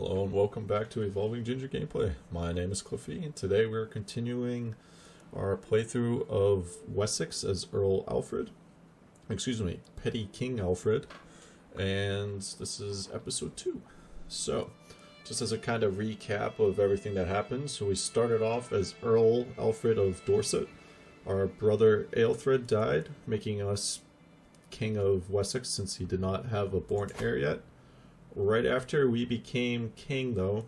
Hello and welcome back to Evolving Ginger Gameplay. My name is Cliffy and today we're continuing our playthrough of Wessex as Earl Alfred. Excuse me, Petty King Alfred. And this is episode 2. So, just as a kind of recap of everything that happened, so we started off as Earl Alfred of Dorset. Our brother Aelfred died, making us King of Wessex since he did not have a born heir yet. Right after we became king, though,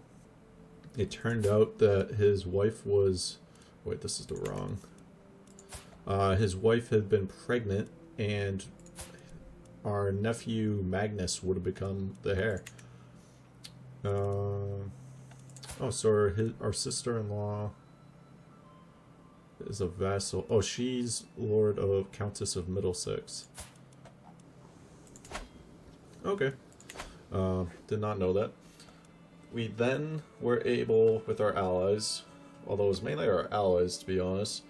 it turned out that his wife was... Wait, this is the wrong... his wife had been pregnant, and our nephew Magnus would have become the heir. Oh, so our sister-in-law is a vassal. Oh, she's Lord of Countess of Middlesex. Okay. Did not know that. We then were able, with our allies, although it was mainly our allies to be honest,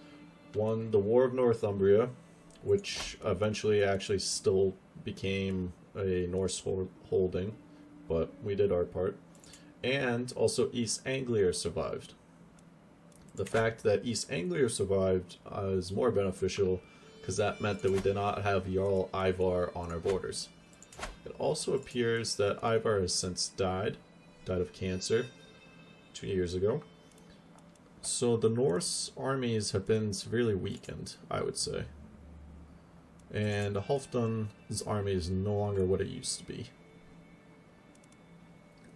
won the War of Northumbria, which eventually actually still became a Norse holding, but we did our part. And also East Anglia survived. The fact that East Anglia survived is more beneficial because that meant that we did not have Jarl Ivar on our borders. It also appears that Ivar has since died of cancer 2 years ago. So the Norse armies have been severely weakened, I would say. And Halfdan's army is no longer what it used to be.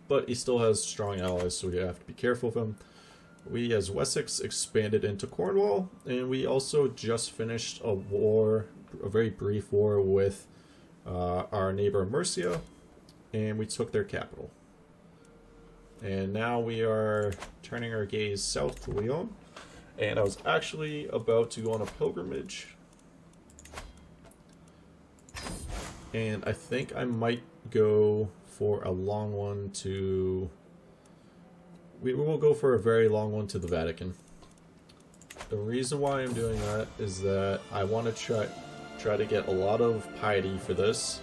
But he still has strong allies, so we have to be careful of him. We, as Wessex, expanded into Cornwall, and we also just finished a war, a very brief war with our neighbor Mercia, and we took their capital. And now we are turning our gaze south to Lyon, and I was actually about to go on a pilgrimage, and I think I might go for a long one to... We will go for a very long one to the Vatican. The reason why I'm doing that is that I want to try to get a lot of piety for this,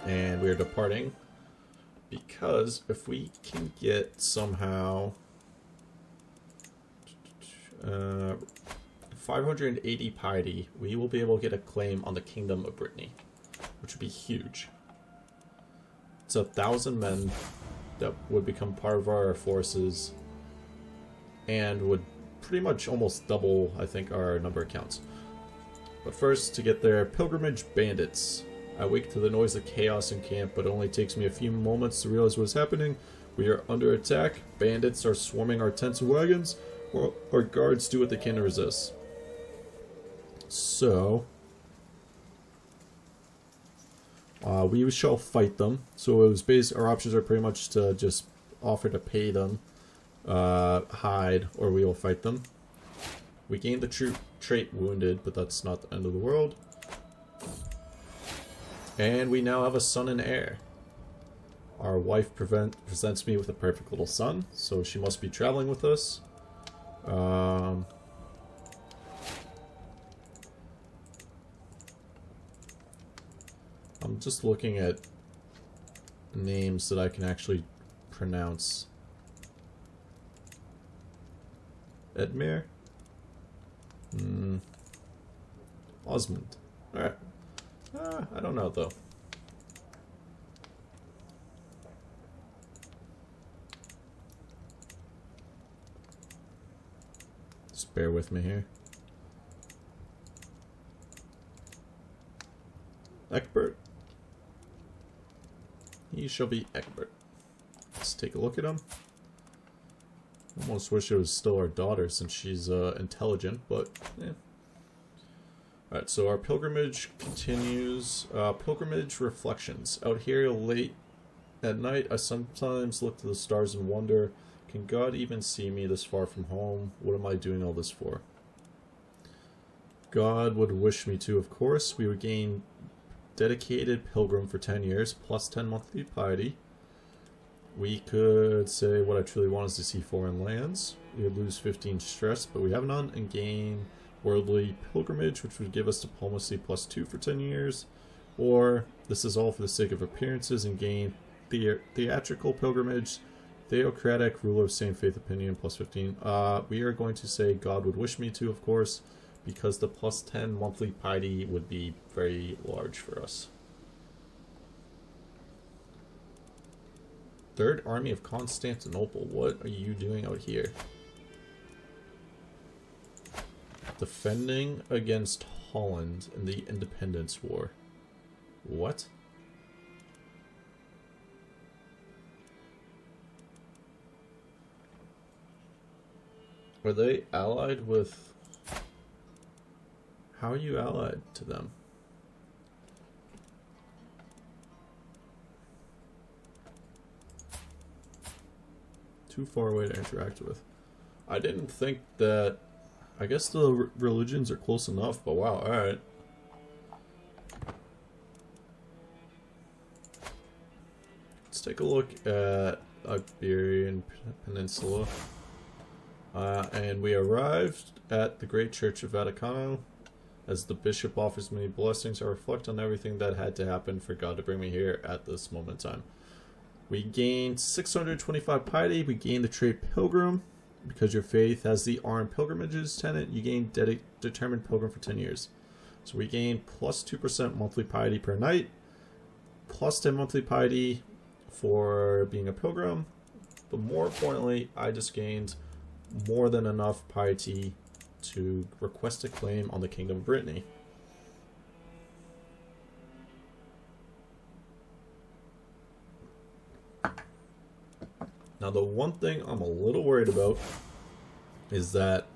and we're departing because if we can get somehow 580 piety, we will be able to get a claim on the Kingdom of Brittany, which would be huge. It's 1,000 men that would become part of our forces and would pretty much almost double, I think, our number of counts. But first, to get there, pilgrimage bandits. I wake to the noise of chaos in camp, but it only takes me a few moments to realize what's happening. We are under attack. Bandits are swarming our tents and wagons, while our guards do what they can to resist. So, we shall fight them. So it was our options are pretty much to just offer to pay them, hide, or we will fight them. We gained the trait wounded, but that's not the end of the world. And we now have a son and heir. Our wife presents me with a perfect little son, so she must be traveling with us. I'm just looking at names that I can actually pronounce. Edmure? Osmond. Alright. I don't know though. Just bear with me here. Egbert. He shall be Egbert. Let's take a look at him. Almost wish it was still our daughter since she's intelligent, but yeah. Alright, so our pilgrimage continues. Pilgrimage reflections. Out here late at night, I sometimes look to the stars and wonder, can God even see me this far from home? What am I doing all this for? God would wish me to, of course. We would gain dedicated pilgrim for 10 years, plus 10 monthly piety. We could say what I truly want is to see foreign lands. We would lose 15 stress, but we have none, and gain worldly pilgrimage, which would give us diplomacy plus 2 for 10 years. Or this is all for the sake of appearances and gain theatrical pilgrimage, theocratic, ruler of same faith opinion, plus 15. We are going to say God would wish me to, of course, because the plus 10 monthly piety would be very large for us. Third Army of Constantinople. What are you doing out here? Defending against Holland in the Independence War. What? Are they allied with... How are you allied to them? Too far away to interact with. I didn't think that... I guess the religions are close enough, but wow, alright. Let's take a look at Iberian Peninsula. And we arrived at the Great Church of Vaticano. As the bishop offers me blessings, I reflect on everything that had to happen for God to bring me here at this moment in time. We gained 625 piety. We gained the trade pilgrim. Because your faith has the armed pilgrimages tenant, you gain determined pilgrim for 10 years. So we gain plus 2% monthly piety per night. Plus 10 monthly piety for being a pilgrim. But more importantly, I just gained more than enough piety to request a claim on the Kingdom of Brittany. Now, the one thing I'm a little worried about is that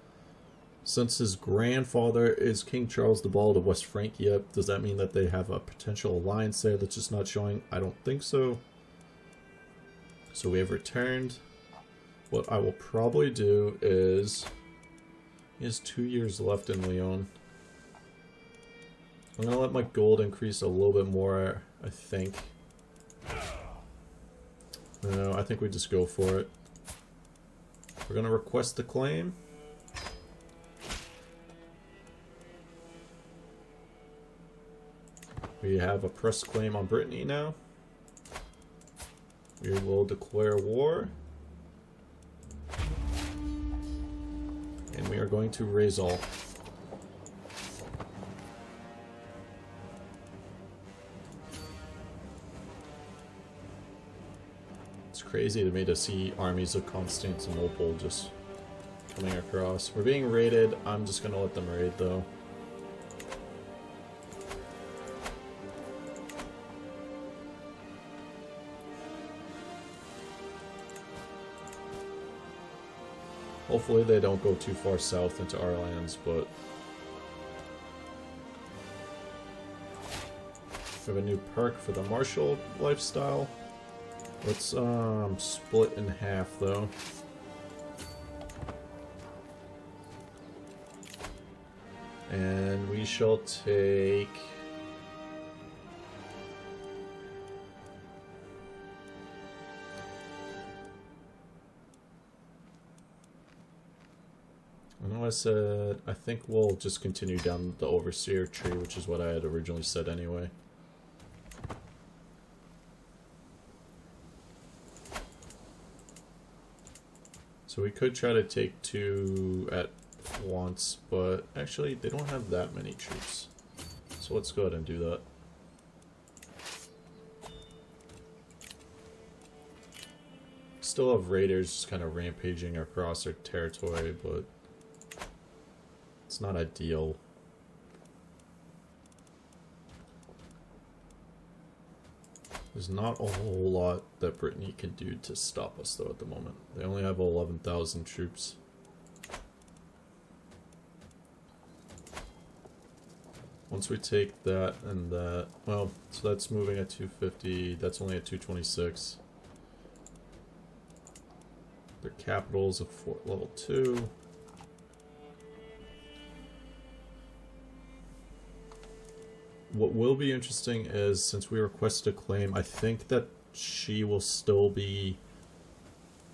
since his grandfather is King Charles the Bald of West Francia, does that mean that they have a potential alliance there that's just not showing? I don't think so. So we have returned. What I will probably do is... He has 2 years left in Lyon. I'm going to let my gold increase a little bit more, I think. No, I think we just go for it. We're going to request the claim. We have a press claim on Brittany now. We will declare war. And we are going to raise all. It's crazy to me to see armies of Constantinople just coming across. We're being raided. I'm just going to let them raid though. Hopefully they don't go too far south into our lands, but... We have a new perk for the martial lifestyle. Let's split in half though. And we shall take... I know I said, I think we'll just continue down the Overseer tree, which is what I had originally said anyway. So we could try to take 2 at once, but actually they don't have that many troops. So let's go ahead and do that. Still have raiders just kind of rampaging across their territory, but it's not ideal. There's not a whole lot that Brittany can do to stop us, though, at the moment. They only have 11,000 troops. Once we take that and that... Well, so that's moving at 250. That's only at 226. Their capital's at level 2. What will be interesting is, since we requested a claim, I think that she will still be...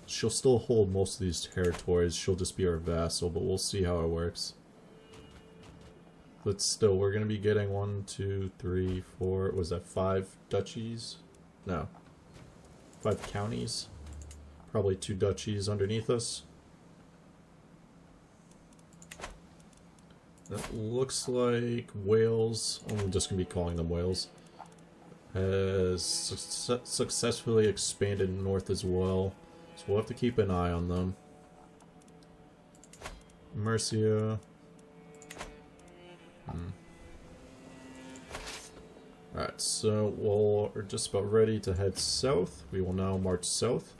She'll still hold most of these territories. She'll just be our vassal, but we'll see how it works. But still, we're going to be getting 1, 2, 3, 4... Was that 5 duchies? No. 5 counties. Probably 2 duchies underneath us. It looks like Wales, I'm just going to be calling them Wales, has successfully expanded north as well. So we'll have to keep an eye on them. Mercia. Alright, so we're just about ready to head south. We will now march south.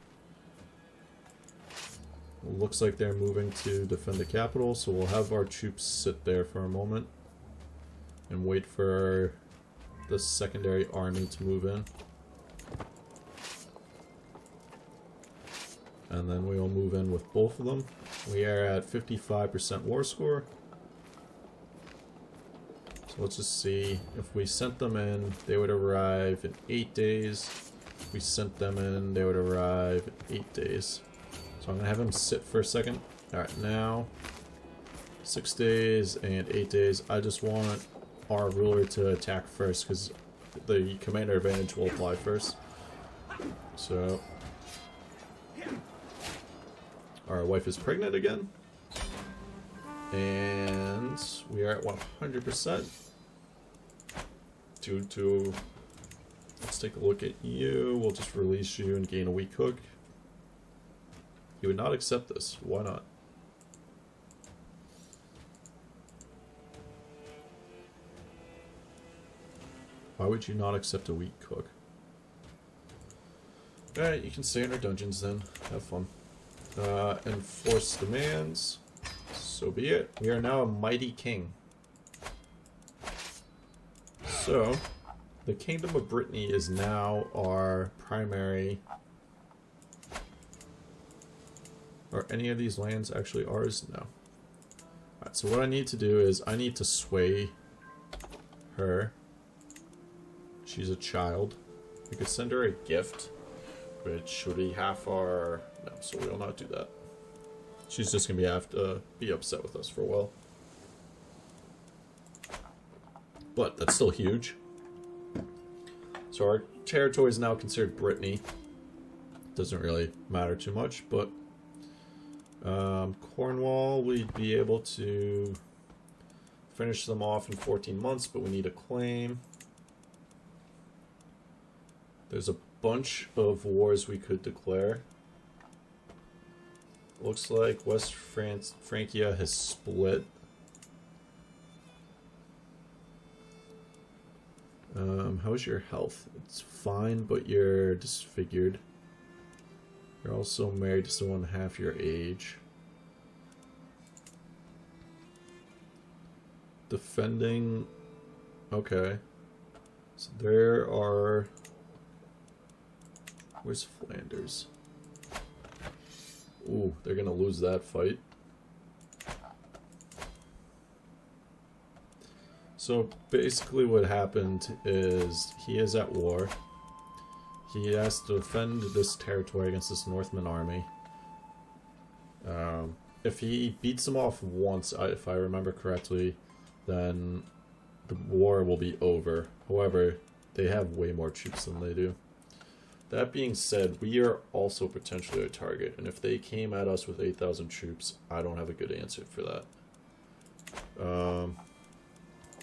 Looks like they're moving to defend the capital, so we'll have our troops sit there for a moment and wait for the secondary army to move in. And then we will move in with both of them. We are at 55% war score. So let's just see. If we sent them in, they would arrive in 8 days. If we sent them in, they would arrive in 8 days. So I'm going to have him sit for a second. Alright, now 6 days and 8 days. I just want our ruler to attack first because the commander advantage will apply first. So our wife is pregnant again. And we are at 100%. Due to, let's take a look at you. We'll just release you and gain a weak hook. You would not accept this. Why not? Why would you not accept a weak hook? Alright, you can stay in our dungeons then. Have fun. Enforce demands. So be it. We are now a mighty king. So, the Kingdom of Brittany is now our primary... Are any of these lands actually ours? No. Alright, so what I need to do is I need to sway her. She's a child. We could send her a gift, which would be half our... No, so we will not do that. She's just going to have to be upset with us for a while. But that's still huge. So our territory is now considered Brittany. Doesn't really matter too much, but... Cornwall, we'd be able to finish them off in 14 months, but we need a claim. There's a bunch of wars we could declare. Looks like West Francia has split. How's your health? It's fine, but you're disfigured. You're also married to someone half your age. Defending... Okay. So there are... Where's Flanders? Ooh, they're gonna lose that fight. So basically what happened is he is at war. He has to defend this territory against this Northman army. If he beats them off once, if I remember correctly, then the war will be over. However, they have way more troops than they do. That being said, we are also potentially a target, and if they came at us with 8,000 troops, I don't have a good answer for that.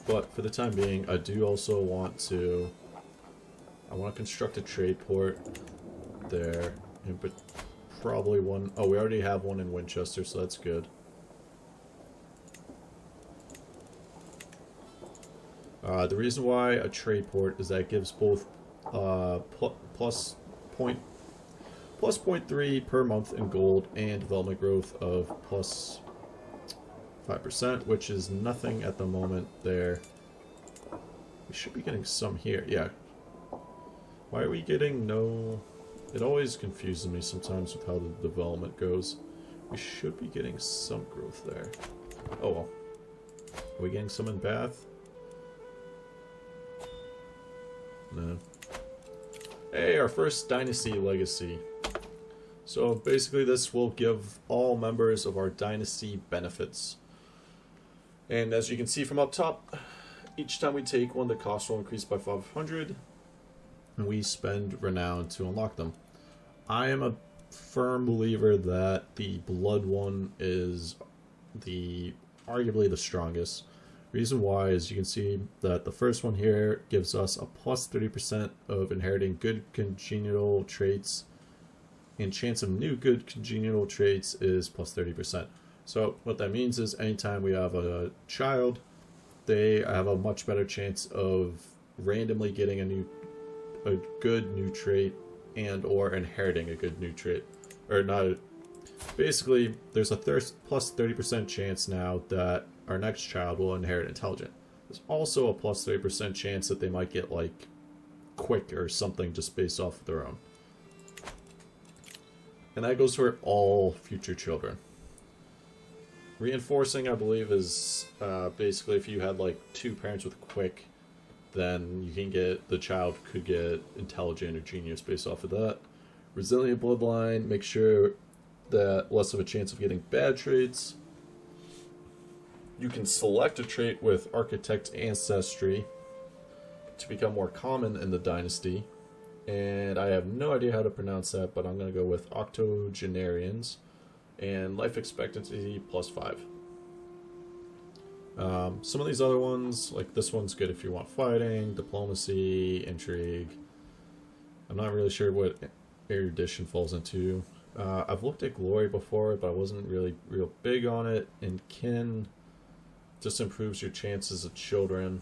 But for the time being, I do also want to... I want to construct a trade port there, and probably one... Oh, we already have one in Winchester, so that's good. The reason why a trade port is that it gives both plus 0.3 per month in gold and development growth of plus 5%, which is nothing at the moment there. We should be getting some here. Yeah. Why are we getting no... It always confuses me sometimes with how the development goes. We should be getting some growth there. Oh well. Are we getting some in Bath? No. Hey, our first dynasty legacy. So basically this will give all members of our dynasty benefits. And as you can see from up top, each time we take one, the cost will increase by 500. And we spend renown to unlock them. I am a firm believer that the blood one is arguably the strongest. Reason why is you can see that the first one here gives us a plus 30% of inheriting good congenital traits, and chance of new good congenital traits is plus 30%. So what that means is anytime we have a child, they have a much better chance of randomly getting a good new trait and or inheriting a good new trait. Or not. Basically, there's a plus 30% chance now that our next child will inherit intelligent. There's also a plus 30% chance that they might get like quick or something just based off of their own. And that goes for all future children. Reinforcing, I believe, is basically if you had like two parents with quick, then you can get, the child could get intelligent or genius based off of that. Resilient bloodline, make sure that less of a chance of getting bad traits. You can select a trait with architect ancestry to become more common in the dynasty. And I have no idea how to pronounce that, but I'm going to go with octogenarians. And life expectancy plus 5. Some of these other ones, like this one's good if you want fighting, diplomacy, intrigue. I'm not really sure what erudition falls into. I've looked at glory before, but I wasn't really real big on it. And kin just improves your chances of children.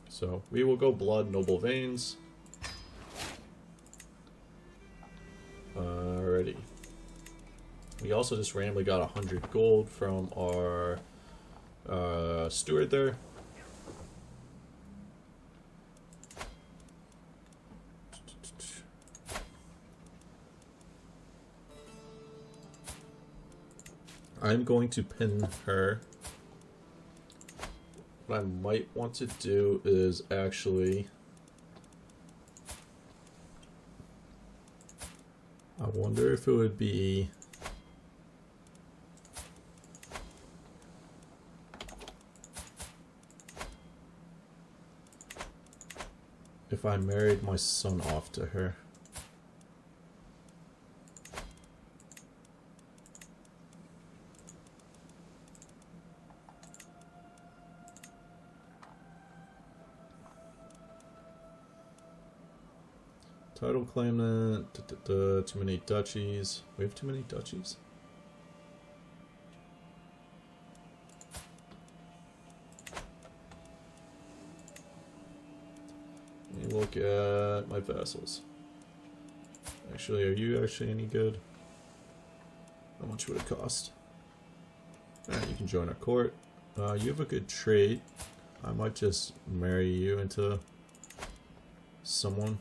So we will go blood, noble veins. Alrighty. We also just randomly got 100 gold from our steward there. I'm going to pin her. What I might want to do is actually... I wonder if it would be... if I married my son off to her. Title claimant, too many duchies. We have too many duchies? Let me look at my vassals. Actually, are you actually any good? How much would it cost? Alright, you can join our court. You have a good trait. I might just marry you into someone.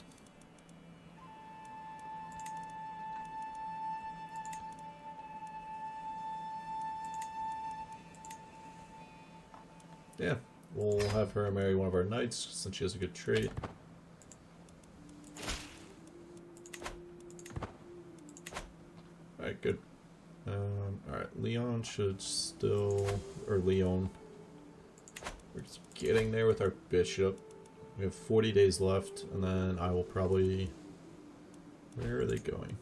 Yeah, we'll have her marry one of our knights since she has a good trait. Alright, good. Alright, Leon should still... or Leon. We're just getting there with our bishop. We have 40 days left, and then I will probably... Where are they going?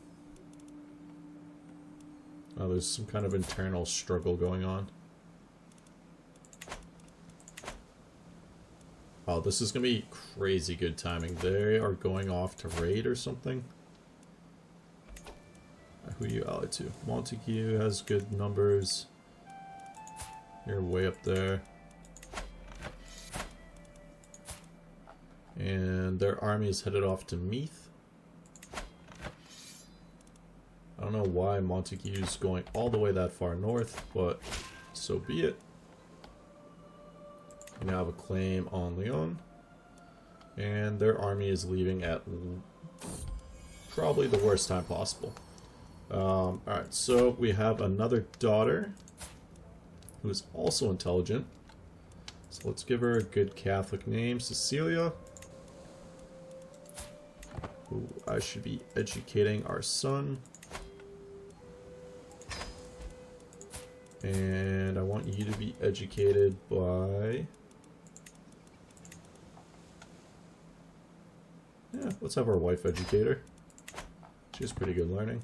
Oh, there's some kind of internal struggle going on. Oh, this is going to be crazy good timing. They are going off to raid or something. Who are you allied to? Montague has good numbers. You're way up there. And their army is headed off to Meath. I don't know why Montague's going all the way that far north, but so be it. We now have a claim on Leon, and their army is leaving at probably the worst time possible. Alright, so we have another daughter who is also intelligent. So let's give her a good Catholic name, Cecilia. Who I should be educating our son. And I want you to be educated by... Yeah, let's have our wife educate her. She's pretty good learning.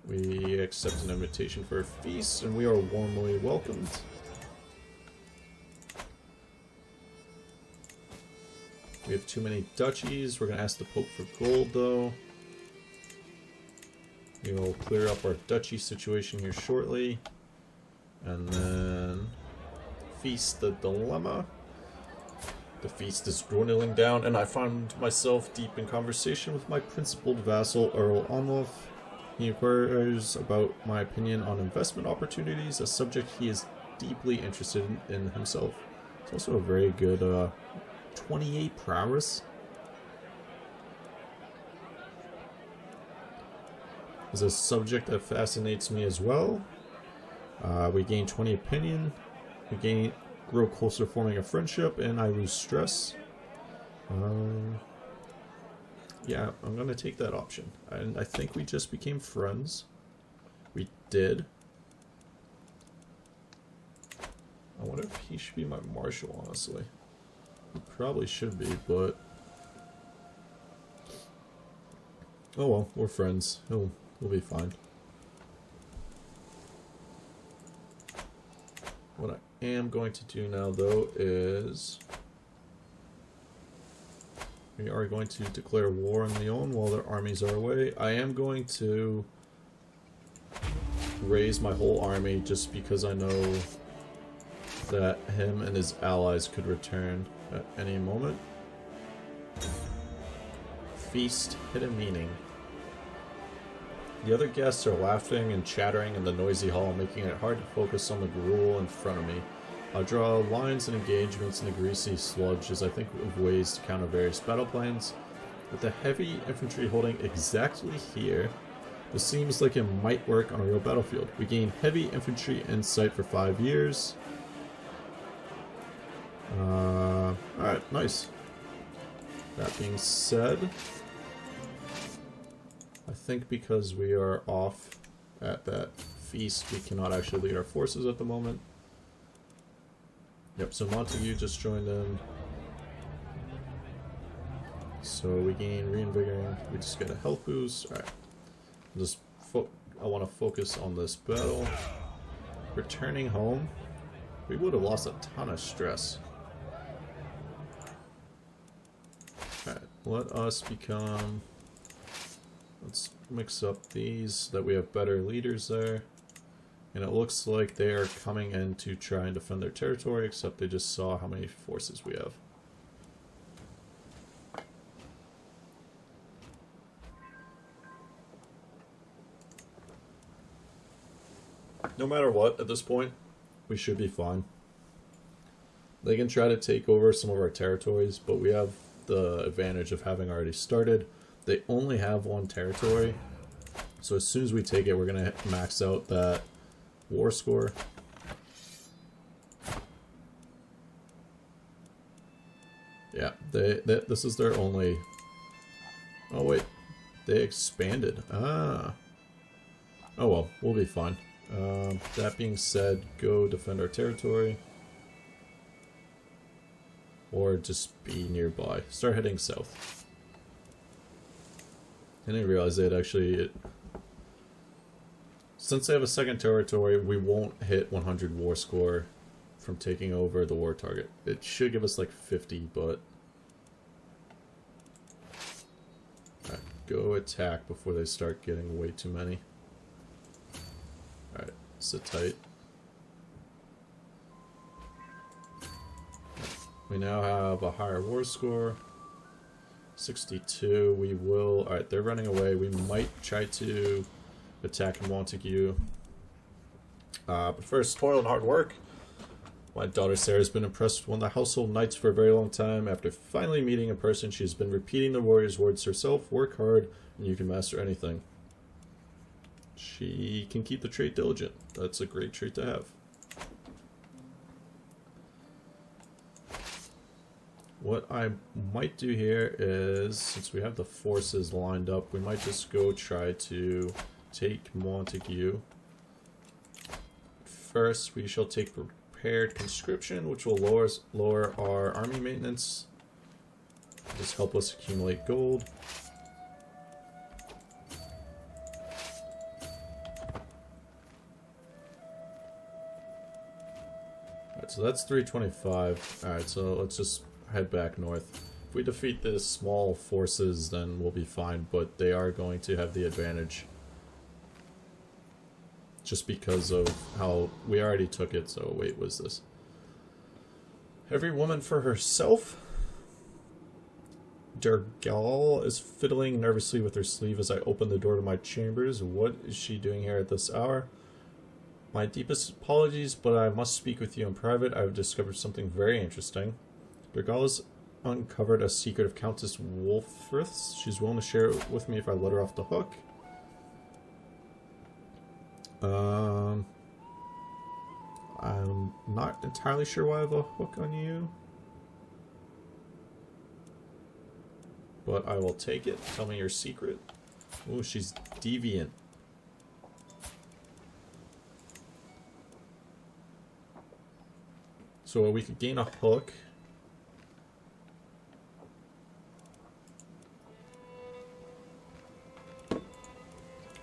We accept an invitation for a feast, and we are warmly welcomed. We have too many duchies. We're going to ask the Pope for gold, though. We will clear up our duchy situation here shortly. And then feast the dilemma. The feast is dwindling down, and I find myself deep in conversation with my principal vassal, Earl Alfred. He inquires about my opinion on investment opportunities, a subject he is deeply interested in himself. It's also a very good 28 prowess. Is a subject that fascinates me as well. We gain 20 opinion. We grow closer, forming a friendship, and I lose stress. Yeah, I'm gonna take that option. And I think we just became friends. We did. I wonder if he should be my marshal, honestly. He probably should be, but... oh well, we're friends. We'll be fine. What I am going to do now, though, is... we are going to declare war on Lyon while their armies are away. I am going to raise my whole army just because I know that him and his allies could return at any moment. Feast, hidden meaning. The other guests are laughing and chattering in the noisy hall, making it hard to focus on the gruel in front of me. I'll draw lines and engagements in the greasy sludge as I think of ways to counter various battle plans. With the heavy infantry holding exactly here, this seems like it might work on a real battlefield. We gain heavy infantry insight for 5 years. Alright, nice. That being said, I think because we are off at that feast, we cannot actually lead our forces at the moment. Yep, so Montague just joined in. So we gain reinvigorating. We just get a health boost. Alright. I want to focus on this battle. Returning home. We would have lost a ton of stress. Alright, let us become... let's mix up these so that we have better leaders there. And it looks like they are coming in to try and defend their territory, except they just saw how many forces we have. No matter what, at this point, we should be fine. They can try to take over some of our territories, but we have the advantage of having already started. They only have one territory, so as soon as we take it, we're going to max out that war score. Yeah, this is their only... oh wait, they expanded. Ah. Oh well, we'll be fine. That being said, go defend our territory. Or just be nearby. Start heading south. I didn't realize they'd actually... since they have a second territory, we won't hit 100 war score from taking over the war target. It should give us like 50, but... alright, go attack before they start getting way too many. Alright, sit tight. We now have a higher war score. 62, we will... alright, they're running away. We might try to attack Montague. But first, toil and hard work. My daughter Sarah has been impressed with one of the household knights for a very long time. After finally meeting in person, she has been repeating the warrior's words herself. Work hard, and you can master anything. She can keep the trait diligent. That's a great trait to have. What I might do here is, since we have the forces lined up, we might just go try to take Montague. First, we shall take prepared conscription, which will lower our army maintenance. Just help us accumulate gold. Alright, so that's 325. Alright, so let's just head back north. If we defeat the small forces, then we'll be fine, but they are going to have the advantage. Just because of how we already took it, so wait, what's this? Every woman for herself? Dergal is fiddling nervously with her sleeve as I open the door to my chambers. What is she doing here at this hour? My deepest apologies, but I must speak with you in private. I've discovered something very interesting. Dergal has uncovered a secret of Countess Wolfrith's. She's willing to share it with me if I let her off the hook. I'm not entirely sure why I have a hook on you. But I will take it. Tell me your secret. Oh, she's deviant. So we could gain a hook.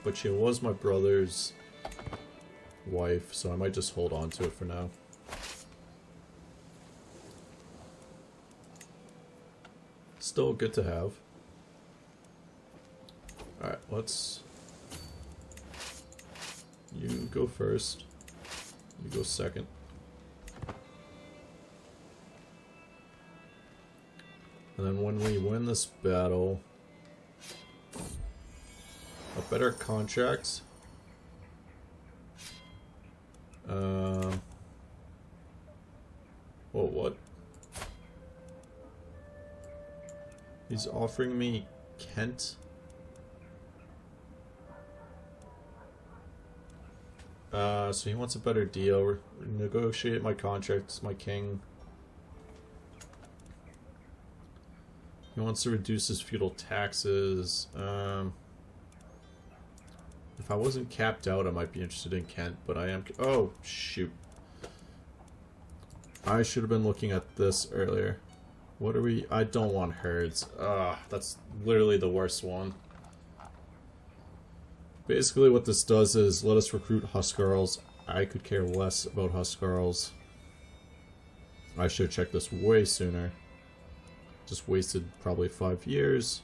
But she was my brother's wife, so I might just hold on to it for now. Still good to have. Alright, let's... You go first. You go second. And then when we win this battle... A better contract. Oh, what? He's offering me Kent. So he wants a better deal. Negotiate my contract, my king. He wants to reduce his feudal taxes. If I wasn't capped out, I might be interested in Kent, but I am... Oh, shoot. I should have been looking at this earlier. What are we... I don't want herds. That's literally the worst one. Basically what this does is let us recruit Huskarls. I could care less about Huskarls. I should have checked this way sooner. Just wasted probably 5 years.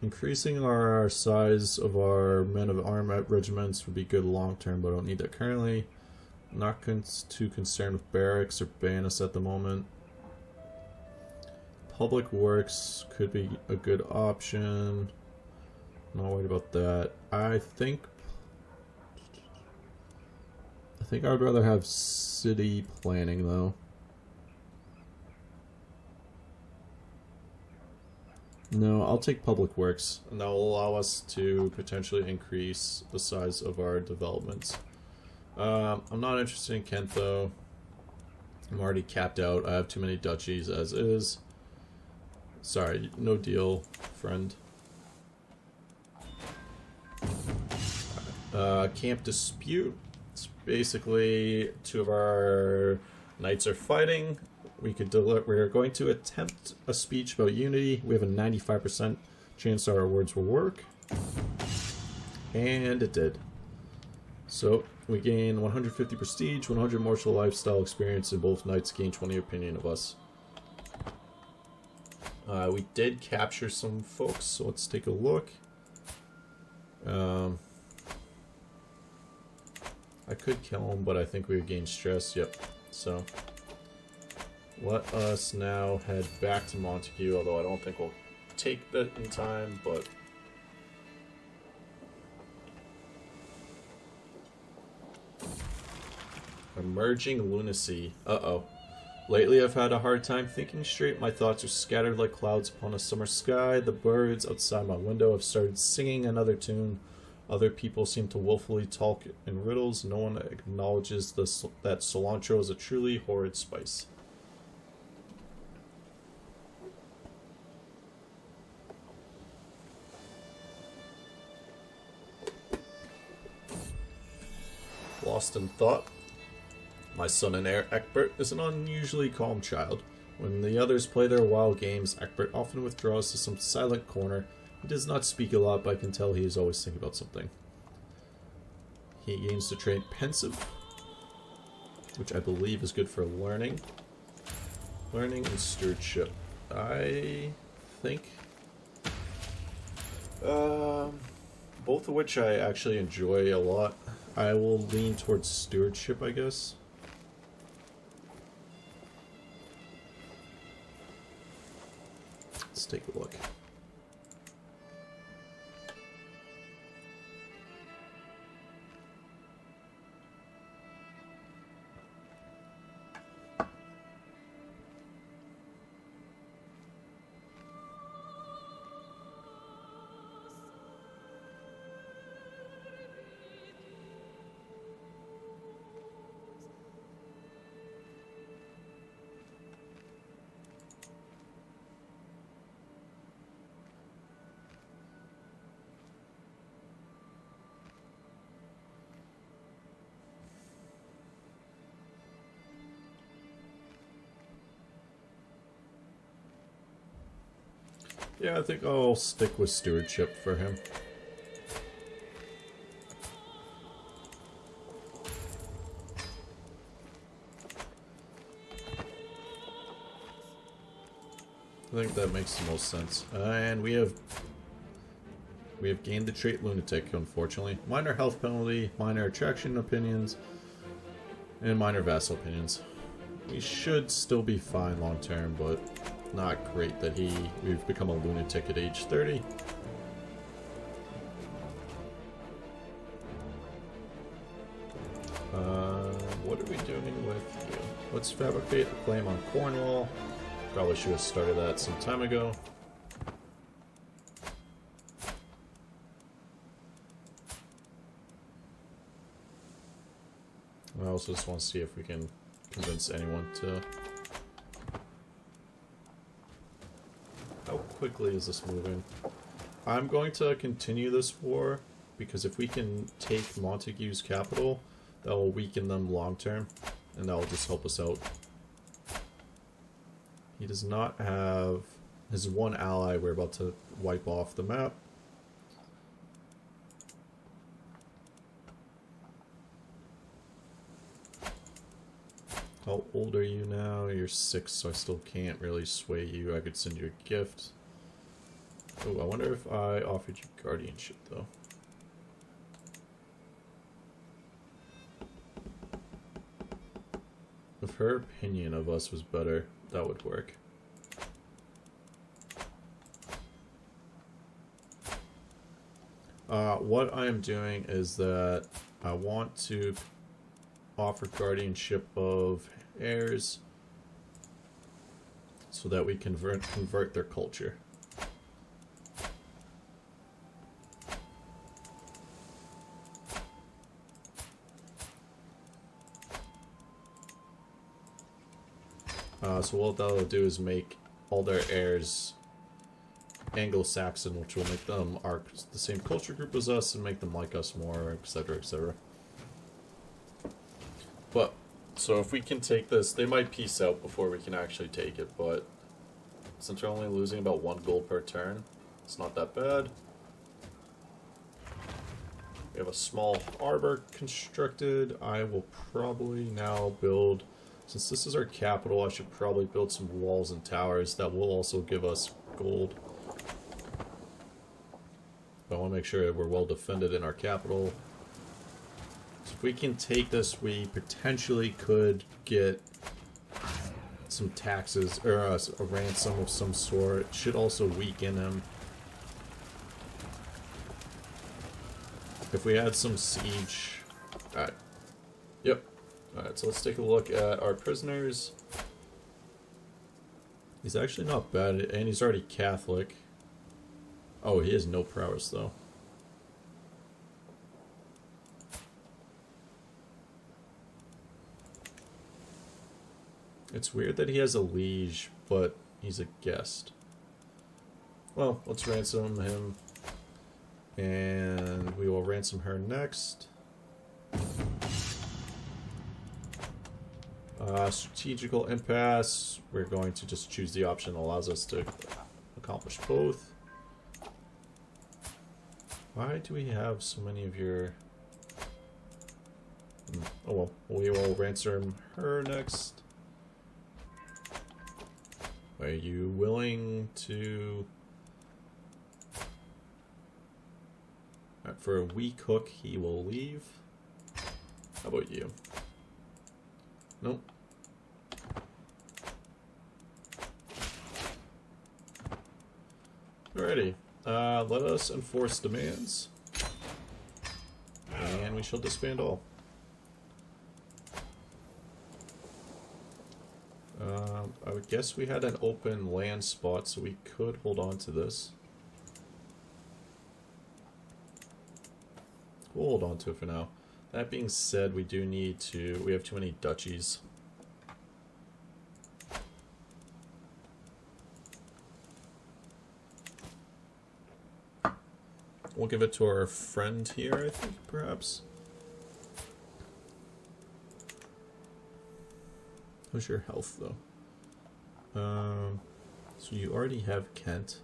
Increasing our size of our men of arm regiments would be good long term, but I don't need that currently. Not too concerned with barracks or bayonets at the moment. Public works could be a good option. Not worried about that. I think I would rather have city planning though. No, I'll take public works, and that will allow us to potentially increase the size of our developments. I'm not interested in Kent though. I'm already capped out. I have too many duchies as is. Sorry, no deal, friend. Camp dispute. It's basically two of our knights are fighting. We're going to attempt a speech about unity. We have a 95% chance our words will work. And it did. So, we gain 150 prestige, 100 martial lifestyle experience, and both knights gain 20 opinion of us. We did capture some folks, so let's take a look. I could kill them, but I think we would gain stress. Yep. So, let us now head back to Montague, although I don't think we'll take that in time, but... Emerging lunacy. Uh-oh. Lately I've had a hard time thinking straight. My thoughts are scattered like clouds upon a summer sky. The birds outside my window have started singing another tune. Other people seem to willfully talk in riddles. No one acknowledges that cilantro is a truly horrid spice. Lost in thought. My son and heir, Egbert, is an unusually calm child. When the others play their wild games, Egbert often withdraws to some silent corner. He does not speak a lot, but I can tell he is always thinking about something. He gains the trait pensive, which I believe is good for learning. Learning and stewardship. I think both of which I actually enjoy a lot. I will lean towards stewardship, I guess. Let's take a look. Yeah, I think I'll stick with stewardship for him. I think that makes the most sense. And we have gained the trait lunatic, unfortunately. Minor health penalty, minor attraction opinions, and minor vassal opinions. We should still be fine long term, but not great that we've become a lunatic at age 30. What are we doing with you? Let's fabricate a claim on Cornwall. Probably should have started that some time ago. I also just want to see if we can convince anyone to... How quickly is this moving? I'm going to continue this war, because if we can take Montague's capital, that will weaken them long term, and that will just help us out. He does not have his one ally we're about to wipe off the map. How old are you now? You're 6, so I still can't really sway you. I could send you a gift. Oh, I wonder if I offered you guardianship, though. If her opinion of us was better, that would work. What I am doing is that I want to offer guardianship of heirs so that we convert their culture. So what that'll do is make all their heirs Anglo-Saxon, which will make them the same culture group as us and make them like us more, etc., etc. But, so if we can take this, they might peace out before we can actually take it, but since we're only losing about 1 gold per turn, it's not that bad. We have a small arbor constructed. I will probably now build, since this is our capital, I should probably build some walls and towers that will also give us gold. But I want to make sure we're well defended in our capital. So if we can take this, we potentially could get some taxes, or a ransom of some sort. It should also weaken him. If we had some siege... Alright. Yep. Alright, so let's take a look at our prisoners. He's actually not bad, and he's already Catholic. Oh, he has no prowess, though. It's weird that he has a liege, but he's a guest. Well, let's ransom him. And we will ransom her next. Strategical impasse. We're going to just choose the option that allows us to accomplish both. Why do we have so many of your... Oh well, we will ransom her next. Are you willing to... Alright, for a weak hook, he will leave. How about you? Nope. Alrighty. Let us enforce demands. And we shall disband all. I would guess we had an open land spot, so we could hold on to this. We'll hold on to it for now. That being said, we do need to... We have too many duchies. We'll give it to our friend here, I think, perhaps. How's your health, though? So you already have Kent.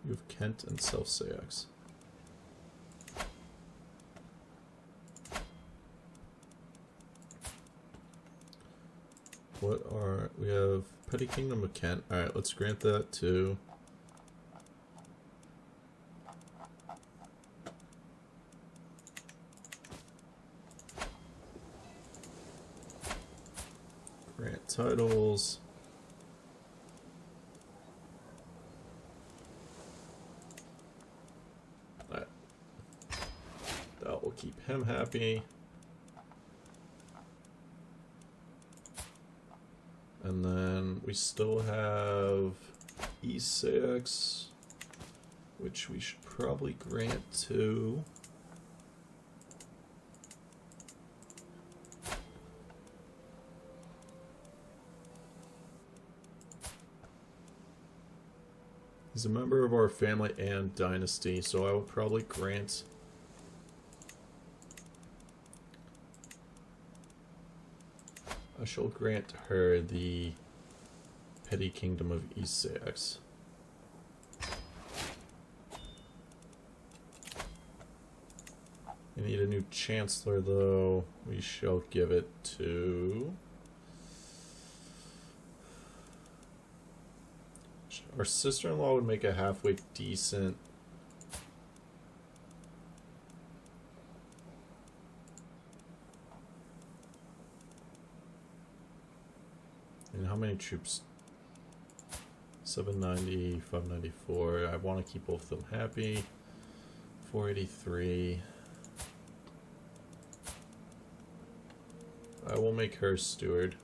You have Kent and Self-Sayax. What are... We have Petty Kingdom of Kent. Alright, let's grant that to... Grant titles. Alright. That will keep him happy. And then we still have E6, which we should probably grant to... He's a member of our family and dynasty, so I will probably grant... I shall grant her the Petty Kingdom of Wessex. We need a new Chancellor, though. We shall give it to... Our sister-in-law would make a halfway decent... And how many troops? 790, 594. I want to keep both of them happy. 483. I will make her steward.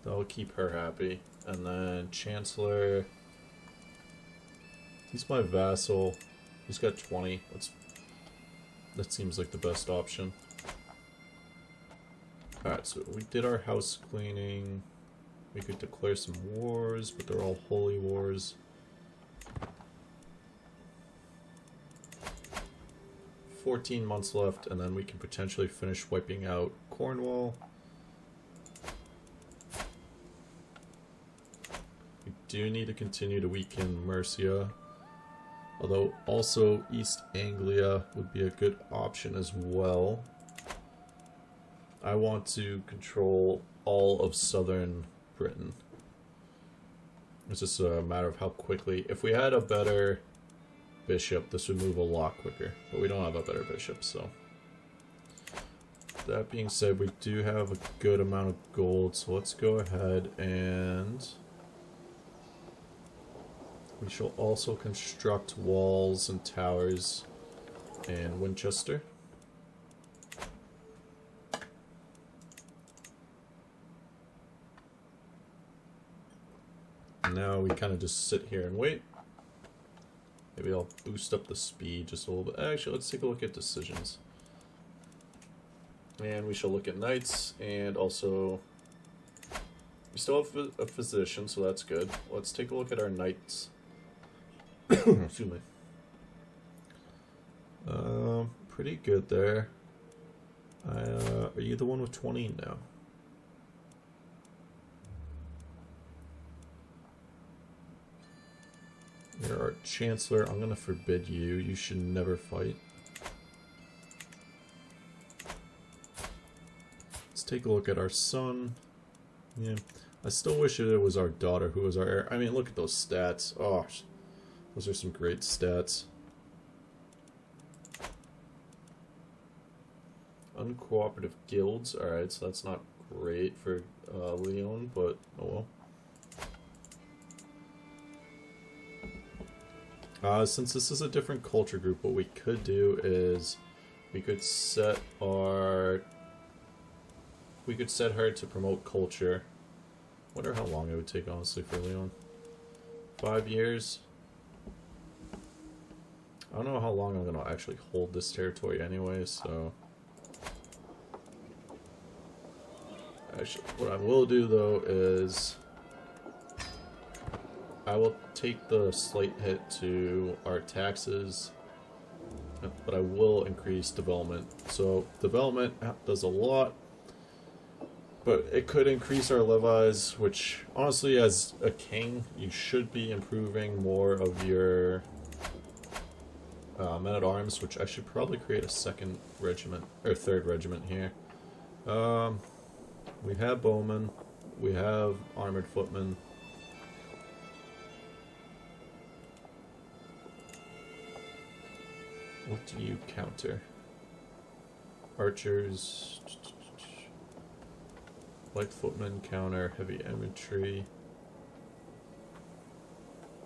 That'll keep her happy. And then Chancellor. He's my vassal. He's got 20. That seems like the best option. Alright, so we did our house cleaning. We could declare some wars, but they're all holy wars. $14 months left, and then we can potentially finish wiping out Cornwall. We do need to continue to weaken Mercia. Although also East Anglia would be a good option as well. I want to control all of southern Britain. It's just a matter of how quickly... If we had a better bishop, this would move a lot quicker. But we don't have a better bishop, so... That being said, we do have a good amount of gold, so let's go ahead and... We shall also construct walls and towers in Winchester. Now we kind of just sit here and wait. Maybe I'll boost up the speed just a little bit. Actually, let's take a look at decisions. And we shall look at knights, and also... We still have a physician, so that's good. Let's take a look at our knights. Excuse me. pretty good there. Are you the one with 20? No. You're our Chancellor. I'm gonna forbid you. You should never fight. Let's take a look at our son. Yeah. I still wish it was our daughter who was our heir. I mean, look at those stats. Oh, those are some great stats. Uncooperative guilds. Alright, so that's not great for Leon, but oh well. Since this is a different culture group, what we could do is we could set her to promote culture. Wonder how long it would take, honestly, for Leon. 5 years. I don't know how long I'm gonna actually hold this territory anyway, so. Actually, what I will do though is I will take the slight hit to our taxes, but I will increase development. So development does a lot, but it could increase our levies, which honestly, as a king, you should be improving more of your men-at-arms, which I should probably create a second regiment, or third regiment here. We have bowmen, we have armored footmen. What do you counter? Archers, light footmen counter heavy infantry.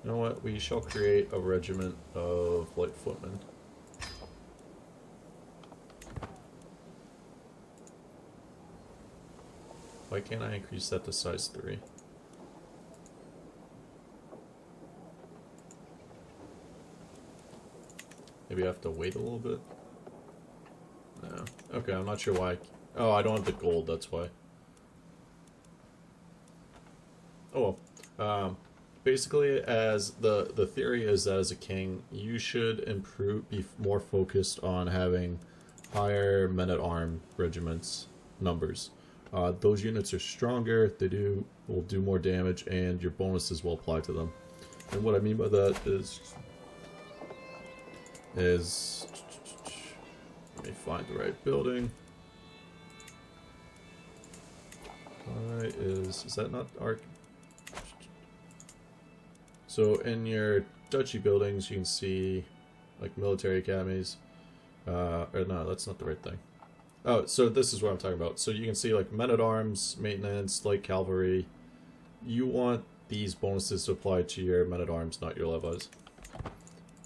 You know what? We shall create a regiment of light footmen. Why can't I increase that to size 3? Maybe I have to wait a little bit? No. Okay, I'm not sure why. Oh, I don't have the gold, that's why. Oh well. Basically, as the theory is that as a king, you should be more focused on having higher men-at-arms regiments numbers. Those units are stronger, will do more damage, and your bonuses will apply to them. And what I mean by that is let me find the right building. Alright, is that not our... So in your duchy buildings, you can see like military academies. Or no, that's not the right thing. Oh, so this is what I'm talking about. So you can see like men-at-arms, maintenance, light cavalry. You want these bonuses to apply to your men-at-arms, not your levies.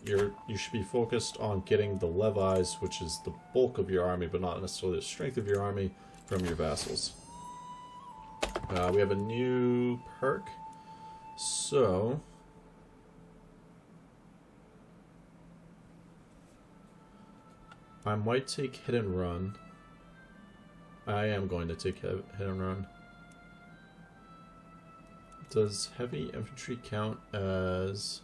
You should be focused on getting the levies, which is the bulk of your army, but not necessarily the strength of your army, from your vassals. We have a new perk. So... I might take hit and run. I am going to take hit and run. Does heavy infantry count as...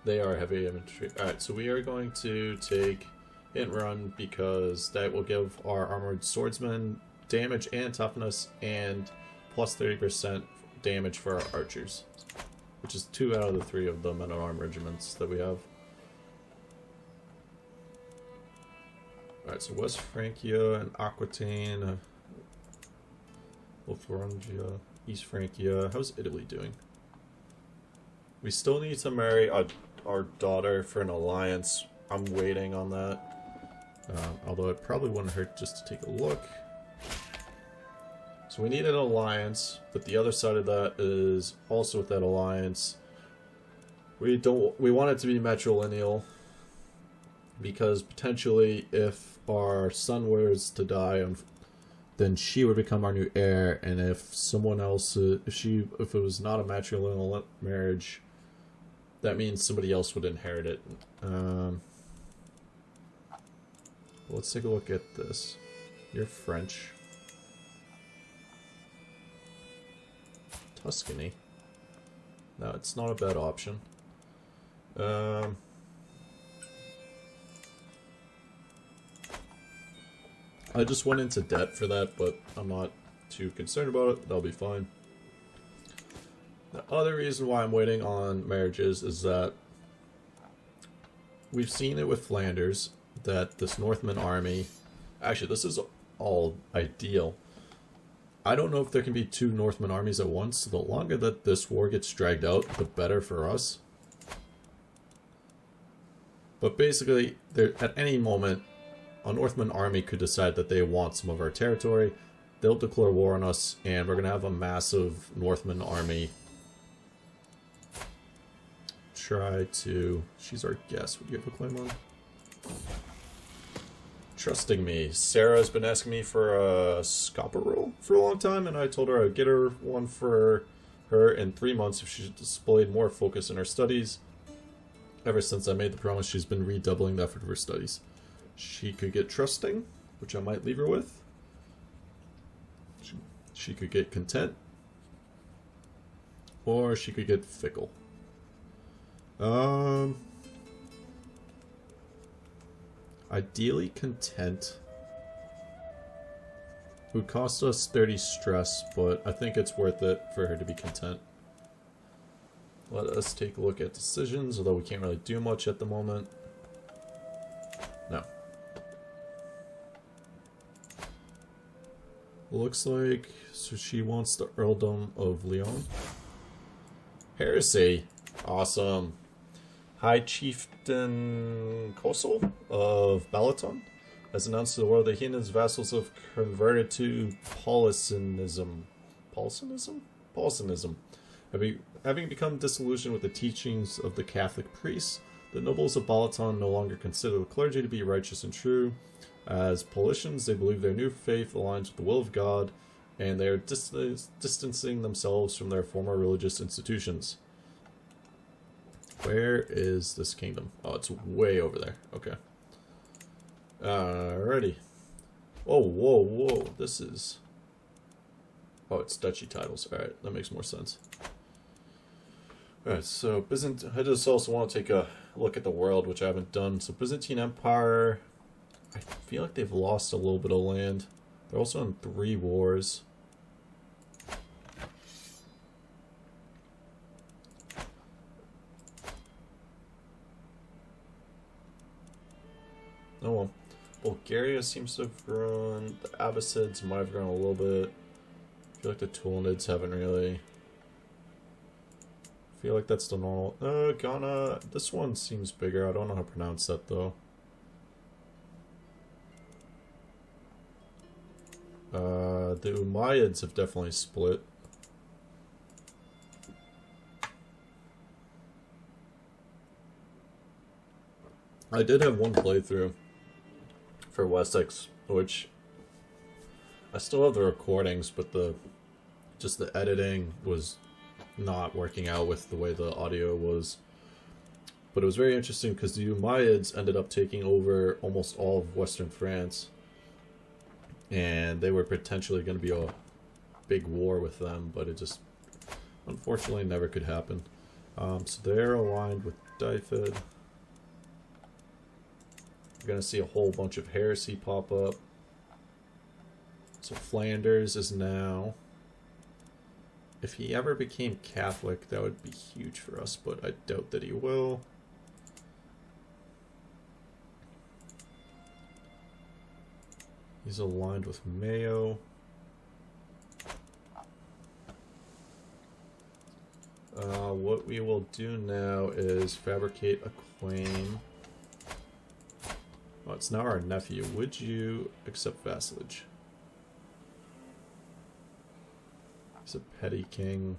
They are heavy infantry. Alright, so we are going to take hit and run because that will give our armored swordsmen damage and toughness and plus 30% damage for our archers, which is 2 out of the 3 of the men-at-arms regiments that we have. Alright, so West Francia and Aquitaine, Lotharingia, East Francia. How's Italy doing? We still need to marry our daughter for an alliance. I'm waiting on that. Although it probably wouldn't hurt just to take a look. So we need an alliance, but the other side of that is also with that alliance. We want it to be matrilineal, because potentially if our son was to die, then she would become our new heir, and if someone else, if it was not a matrilineal marriage, that means somebody else would inherit it. Let's take a look at this. You're French. Tuscany. No, it's not a bad option. I just went into debt for that, but I'm not too concerned about it. That'll be fine. The other reason why I'm waiting on marriages is that we've seen it with Flanders, that this Northman army... Actually, this is all ideal. I don't know if there can be two Northman armies at once. The longer that this war gets dragged out, the better for us. But basically, at any moment, a Northman army could decide that they want some of our territory. They'll declare war on us, and we're going to have a massive Northman army try to... She's our guest. Would you have a claim on? Trusting me. Sarah's been asking me for a scopper roll for a long time, and I told her I'd get her one for her in 3 months if she displayed more focus in her studies. Ever since I made the promise, she's been redoubling the effort of her studies. She could get trusting, which I might leave her with. She could get content. Or she could get fickle. Ideally content. It would cost us 30 stress, but I think it's worth it for her to be content. Let us take a look at decisions, although we can't really do much at the moment. No. Looks like so she wants the Earldom of Lyon. Heresy. Awesome. High Chieftain Kosel of Balaton has announced to the world that he and his vassals have converted to Paulinism. Paulinism. Having become disillusioned with the teachings of the Catholic priests, the nobles of Balaton no longer consider the clergy to be righteous and true. As Paulicians, they believe their new faith aligns with the will of God, and they are distancing themselves from their former religious institutions. Where is this kingdom? Oh, it's way over there. Okay. Alrighty. Oh, whoa, whoa. This is... Oh, it's duchy titles. Alright, that makes more sense. Alright, so I just also want to take a look at the world, which I haven't done. So Byzantine Empire, I feel like they've lost a little bit of land. They're also in 3 wars. Oh well. Bulgaria seems to have grown. The Abbasids might have grown a little bit. I feel like the Tulunids haven't really. I feel like that's the normal. Ghana. This one seems bigger. I don't know how to pronounce that though. The Umayyads have definitely split. I did have one playthrough for Wessex, which I still have the recordings, but just the editing was not working out with the way the audio was. But it was very interesting because the Umayyads ended up taking over almost all of Western France, and they were potentially going to be a big war with them, but it just unfortunately never could happen. So they're aligned with Dyfed. We're going to see a whole bunch of heresy pop up. So Flanders is now... If he ever became Catholic, that would be huge for us, but I doubt that he will. He's aligned with Mayo. What we will do now is fabricate a claim. Oh, it's now our nephew. Would you accept vassalage? He's a petty king.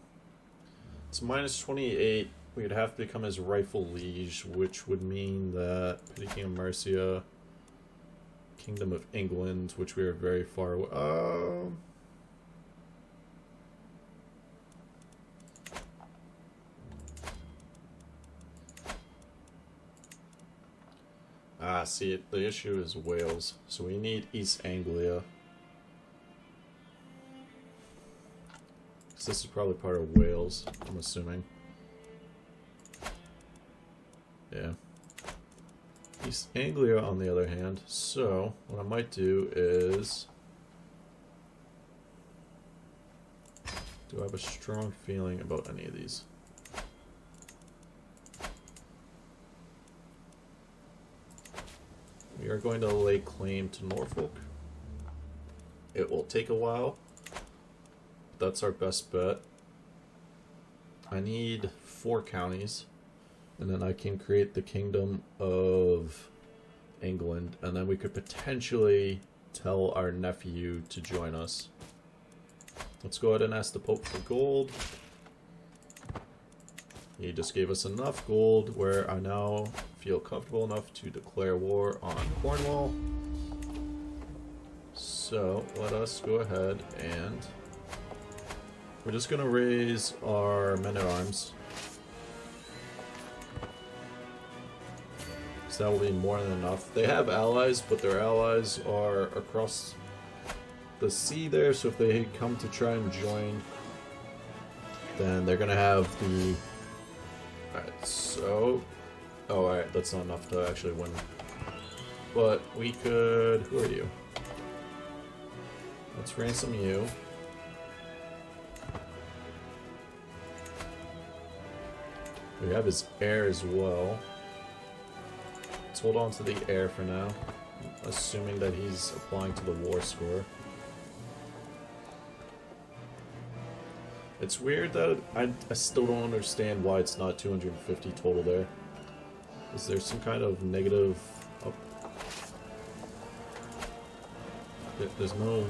It's minus 28. We'd have to become his rightful liege, which would mean that petty king of Mercia, Kingdom of England, which we are very far away. See, the issue is Wales, so we need East Anglia. Because this is probably part of Wales, I'm assuming. Yeah. East Anglia, on the other hand. So, what I might do is... Do I have a strong feeling about any of these? We are going to lay claim to Norfolk. It will take a while. But that's our best bet. I need 4 counties. And then I can create the Kingdom of England. And then we could potentially tell our nephew to join us. Let's go ahead and ask the Pope for gold. He just gave us enough gold where I now feel comfortable enough to declare war on Cornwall. So let us go ahead and we're just going to raise our men-at-arms. So that will be more than enough. They have allies, but their allies are across the sea there, so if they come to try and join, then they're going to have the... Alright, so... Oh, alright, that's not enough to actually win. But we could... Who are you? Let's ransom you. We have his heir as well. Let's hold on to the heir for now, assuming that he's applying to the war score. It's weird that I still don't understand why it's not 250 total there. Is there some kind of negative... Oh. There's no...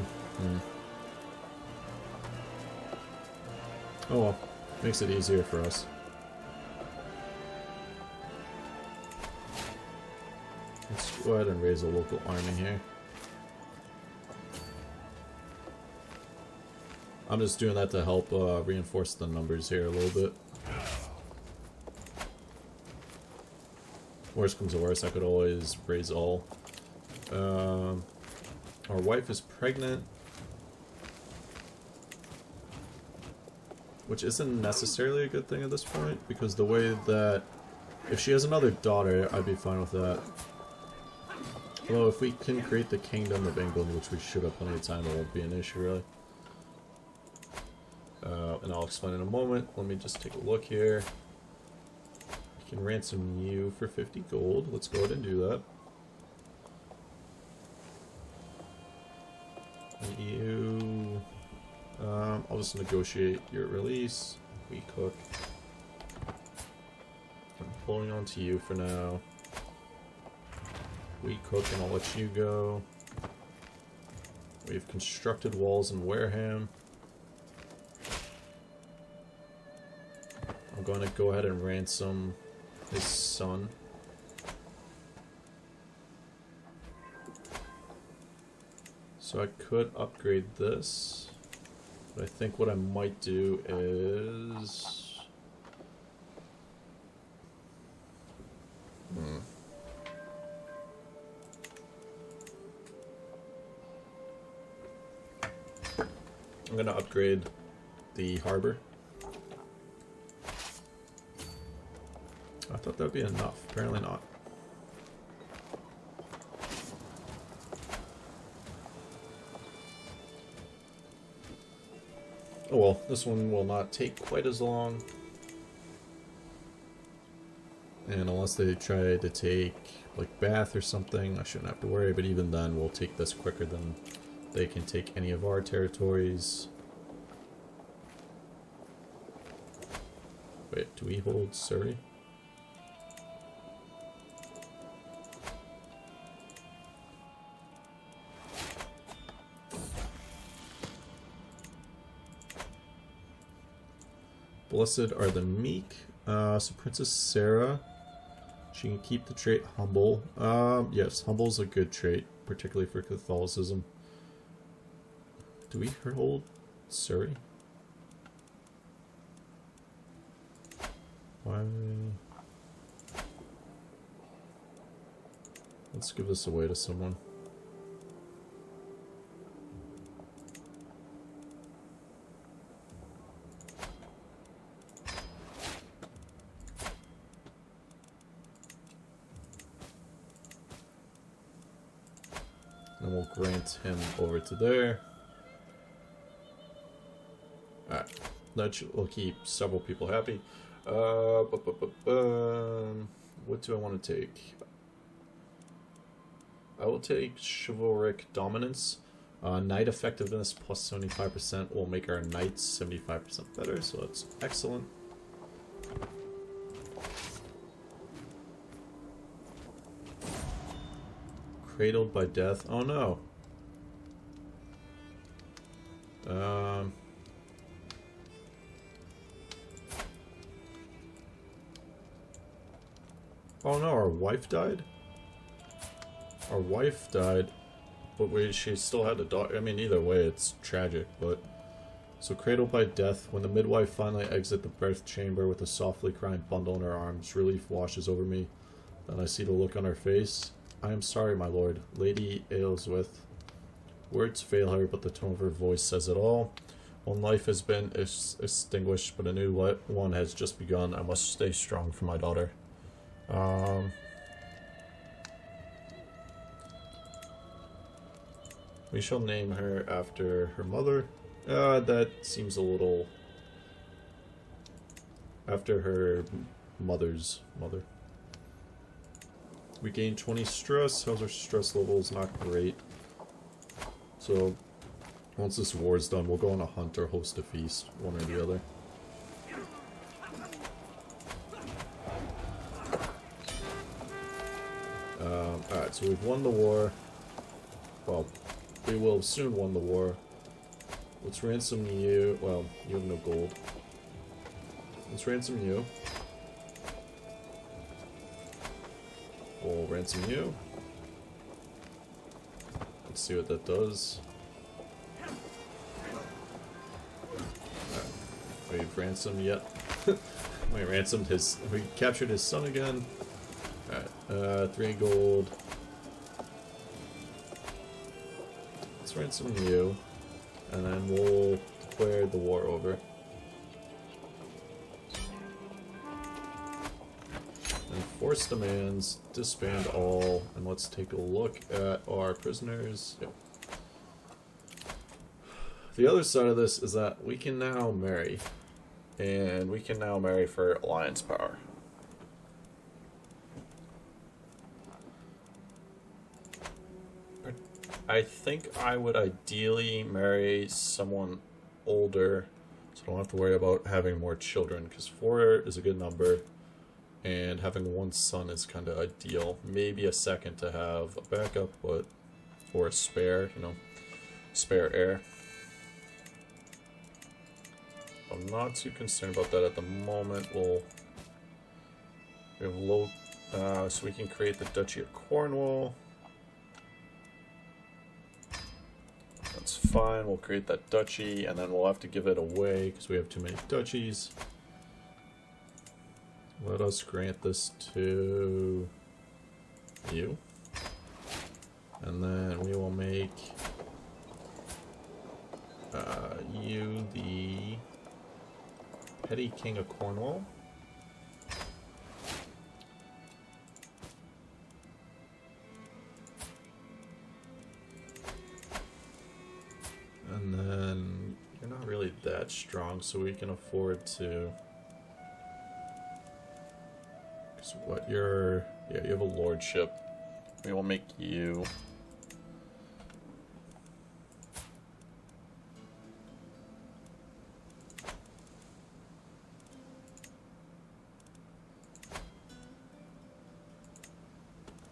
Oh well, makes it easier for us. Let's go ahead and raise a local army here. I'm just doing that to help reinforce the numbers here a little bit. Worst comes to worst, I could always raise all. Our wife is pregnant, which isn't necessarily a good thing at this point, because the way that... If she has another daughter, I'd be fine with that. Although if we can create the Kingdom of England, which we should have plenty of time, it won't be an issue really. And I'll explain in a moment. Let me just take a look here. I can ransom you for 50 gold. Let's go ahead and do that. And you... I'll just negotiate your release. We cook. I'm pulling on to you for now. We cook and I'll let you go. We've constructed walls in Wareham. I'm going to go ahead and ransom his son. So I could upgrade this, but I think what I might do is... I'm going to upgrade the harbor. I thought that'd be enough. Apparently not. Oh well, this one will not take quite as long. And unless they try to take, like, Bath or something, I shouldn't have to worry. But even then, we'll take this quicker than they can take any of our territories. Wait, do we hold Surrey? Blessed are the meek. So Princess Sarah, she can keep the trait humble. Yes, humble is a good trait, particularly for Catholicism. Do we hold Surrey? Why? Let's give this away to someone. And we'll grant him over to there. Alright. That will keep several people happy. What do I want to take? I will take chivalric dominance. Knight effectiveness plus 75% will make our knights 75% better, so that's excellent. Cradled by death. Oh no. Oh no, our wife died? Our wife died, but she still had a daughter. I mean, either way, it's tragic, but... So, cradled by death, when the midwife finally exits the birth chamber with a softly crying bundle in her arms, relief washes over me. Then I see the look on her face. I am sorry, my lord. Lady Aylesworth. Words fail her, but the tone of her voice says it all. One life has been extinguished, but a new one has just begun. I must stay strong for my daughter. We shall name her after her mother. That seems a little... After her mother's mother. We gain 20 stress. How's our stress levels? Not great. So, once this war is done, we'll go on a hunt or host a feast. One or the other. Alright, so we've won the war. Well, we will have soon won the war. Let's ransom you. Well, you have no gold. Let's ransom you. We'll ransom you. Let's see what that does. We've ransomed yet. We ransomed his. We captured his son again. Alright, 3 gold. Let's ransom you. And then we'll declare the war over. Enforce demands, disband all, and let's take a look at our prisoners. Yep. The other side of this is that we can now marry. And we can now marry for alliance power. I think I would ideally marry someone older, so I don't have to worry about having more children, because 4 is a good number, and having 1 son is kind of ideal. Maybe a second to have a backup, but or a spare, you know, spare heir. I'm not too concerned about that at the moment. We have low, so we can create the Duchy of Cornwall. That's fine, we'll create that duchy, and then we'll have to give it away because we have too many duchies. Let us grant this to you. And then we will make you the petty king of Cornwall. And then you're not really that strong, so we can afford to. Because what you're, yeah, you have a lordship. We will make you.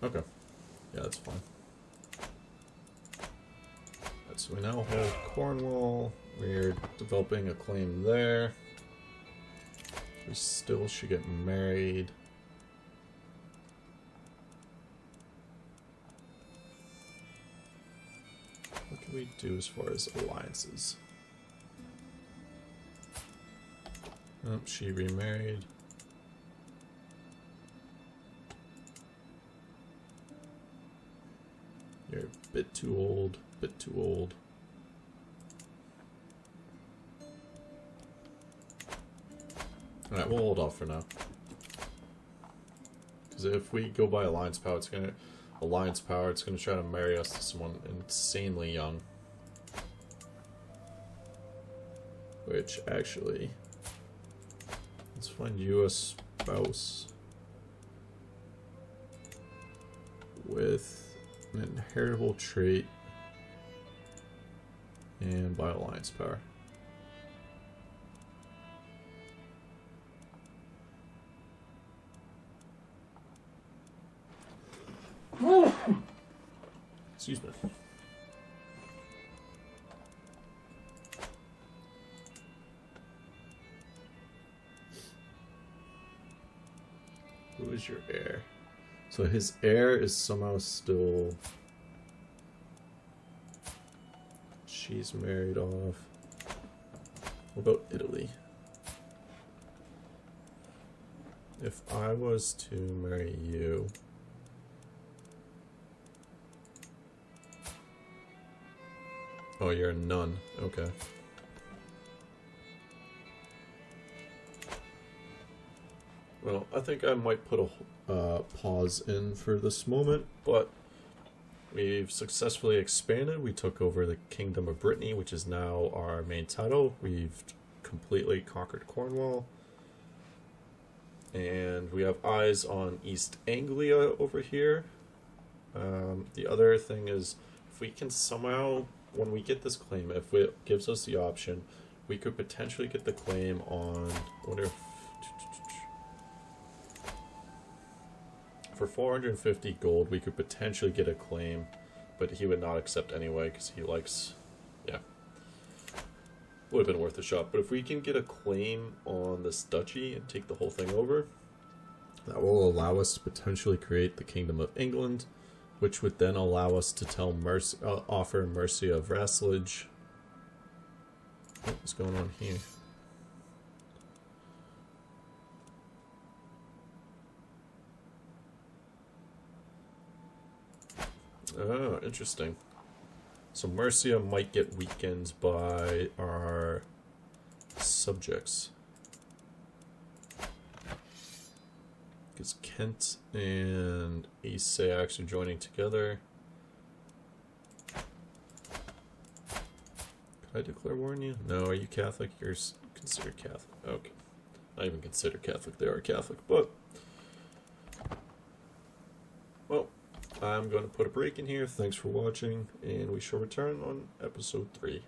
Okay, yeah, that's fine. So we now hold Cornwall. We're developing a claim there. We still should get married. What can we do as far as alliances? Oh, she remarried. You're a bit too old. Bit too old. Alright, we'll hold off for now. Because if we go by alliance power, it's gonna... alliance power. It's going to try to marry us to someone insanely young. Which, actually... Let's find you a spouse with an inheritable trait and by alliance power. Excuse me. Who is your heir? So his heir is somehow still... She's married off. What about Italy? If I was to marry you... Oh, you're a nun. Okay. Well, I think I might put a pause in for this moment, but we've successfully expanded. We took over the Kingdom of Brittany, which is now our main title. We've completely conquered Cornwall. And we have eyes on East Anglia over here. The other thing is, if we can somehow, when we get this claim, if it gives us the option, we could potentially get the claim on, I wonder if, for 450 gold, we could potentially get a claim, but he would not accept anyway because he likes, yeah. Would have been worth a shot. But if we can get a claim on this duchy and take the whole thing over, that will allow us to potentially create the Kingdom of England, which would then allow us to tell offer Mercia vassalage. What's going on here? Oh, interesting. So Mercia might get weakened by our subjects. Because Kent and Asax are joining together. Could I declare war on you? No, are you Catholic? You're considered Catholic. Okay. Not even considered Catholic, they are Catholic, but... Well, I'm going to put a break in here. Thanks for watching, and we shall return on episode 3.